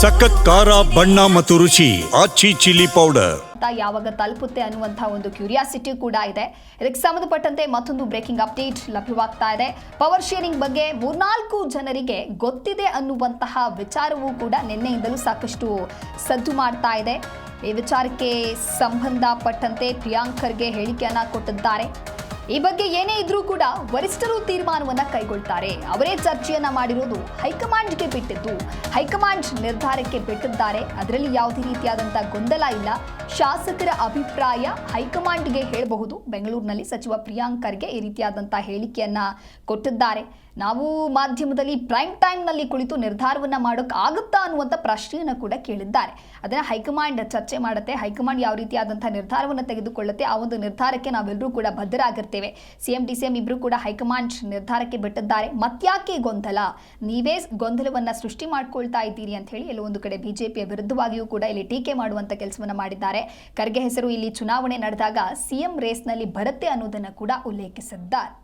ಸಖತ್ ಖಾರ ಬಣ್ಣ ಮತ್ತು ರುಚಿ ಆಚಿ ಚಿಲ್ಲಿ ಪೌಡರ್ ಯಾವಾಗ ತಲುಪುತ್ತೆ ಅನ್ನುವಂಥ ಒಂದು ಕ್ಯೂರಿಯಾಸಿಟಿ ಕೂಡ ಇದೆ. ಇದಕ್ಕೆ ಸಂಬಂಧಪಟ್ಟಂತೆ ಮತ್ತೊಂದು ಬ್ರೇಕಿಂಗ್ ಅಪ್ಡೇಟ್ ಲಭ್ಯವಾಗ್ತಾ ಇದೆ. ಪವರ್ ಶೇರಿಂಗ್ ಬಗ್ಗೆ 3-4 ಜನರಿಗೆ ಗೊತ್ತಿದೆ ಅನ್ನುವಂತಹ ವಿಚಾರವೂ ಕೂಡ ನಿನ್ನೆಯಿಂದಲೂ ಸಾಕಷ್ಟು ಸದ್ದು ಮಾಡ್ತಾ ಇದೆ. ಈ ವಿಚಾರಕ್ಕೆ ಸಂಬಂಧಪಟ್ಟಂತೆ ಪ್ರಿಯಾಂಕ್ ಖರ್ಗೆ ಹೇಳಿಕೆಯನ್ನ ಕೊಟ್ಟಿದ್ದಾರೆ. ಈ ಬಗ್ಗೆ ಏನೇ ಇದ್ರೂ ಕೂಡ ವರಿಷ್ಠರು ತೀರ್ಮಾನವನ್ನ ಕೈಗೊಳ್ತಾರೆ. ಅವರೇ ಚರ್ಚೆಯನ್ನ ಮಾಡಿರೋದು ಹೈಕಮಾಂಡ್ಗೆ ಬಿಟ್ಟಿದ್ದು, ಹೈಕಮಾಂಡ್ ನಿರ್ಧಾರಕ್ಕೆ ಬಿಟ್ಟಿದ್ದಾರೆ. ಅದರಲ್ಲಿ ಯಾವುದೇ ರೀತಿಯಾದಂತಹ ಗೊಂದಲ ಇಲ್ಲ. ಶಾಸಕರ ಅಭಿಪ್ರಾಯ ಹೈಕಮಾಂಡ್ಗೆ ಹೇಳಬಹುದು. ಬೆಂಗಳೂರಿನಲ್ಲಿ ಸಚಿವ ಪ್ರಿಯಾಂಕ್ ಖರ್ಗೆ ಈ ರೀತಿಯಾದಂತಹ ಹೇಳಿಕೆಯನ್ನ ಕೊಟ್ಟಿದ್ದಾರೆ. ನಾವು ಮಾಧ್ಯಮದಲ್ಲಿ ಪ್ರೈಮ್ ಟೈಮ್ನಲ್ಲಿ ಕುಳಿತು ನಿರ್ಧಾರವನ್ನ ಮಾಡೋಕ್ಕಾಗುತ್ತಾ ಅನ್ನುವಂಥ ಪ್ರಶ್ನೆಯನ್ನು ಕೂಡ ಕೇಳಿದ್ದಾರೆ. ಅದನ್ನು ಹೈಕಮಾಂಡ್ ಚರ್ಚೆ ಮಾಡುತ್ತೆ. ಹೈಕಮಾಂಡ್ ಯಾವ ರೀತಿಯಾದಂತಹ ನಿರ್ಧಾರವನ್ನು ತೆಗೆದುಕೊಳ್ಳುತ್ತೆ, ಆ ಒಂದು ನಿರ್ಧಾರಕ್ಕೆ ನಾವೆಲ್ಲರೂ ಕೂಡ ಬದ್ಧರಾಗಿರ್ತೇವೆ. ಸಿಎಂ ಡಿಸಿಎಂ ಇಬ್ಬರು ಕೂಡ ಹೈಕಮಾಂಡ್ ನಿರ್ಧಾರಕ್ಕೆ ಬಿಟ್ಟಿದ್ದಾರೆ. ಮತ್ಯಾಕೆ ಗೊಂದಲ, ನೀವೇ ಗೊಂದಲವನ್ನ ಸೃಷ್ಟಿ ಮಾಡ್ಕೊಳ್ತಾ ಇದ್ದೀರಿ ಅಂತ ಹೇಳಿ ಎಲ್ಲೋ ಒಂದು ಕಡೆ ಬಿಜೆಪಿಯ ವಿರುದ್ಧವಾಗಿಯೂ ಕೂಡ ಇಲ್ಲಿ ಟೀಕೆ ಮಾಡುವಂತ ಕೆಲಸವನ್ನ ಮಾಡಿದ್ದಾರೆ. ಖರ್ಗೆ ಹೆಸರು ಇಲ್ಲಿ ಚುನಾವಣೆ ನಡೆದಾಗ ಸಿಎಂ ರೇಸ್ನಲ್ಲಿ ಬರುತ್ತೆ ಅನ್ನೋದನ್ನ ಕೂಡ ಉಲ್ಲೇಖಿಸಿದ್ದಾರೆ.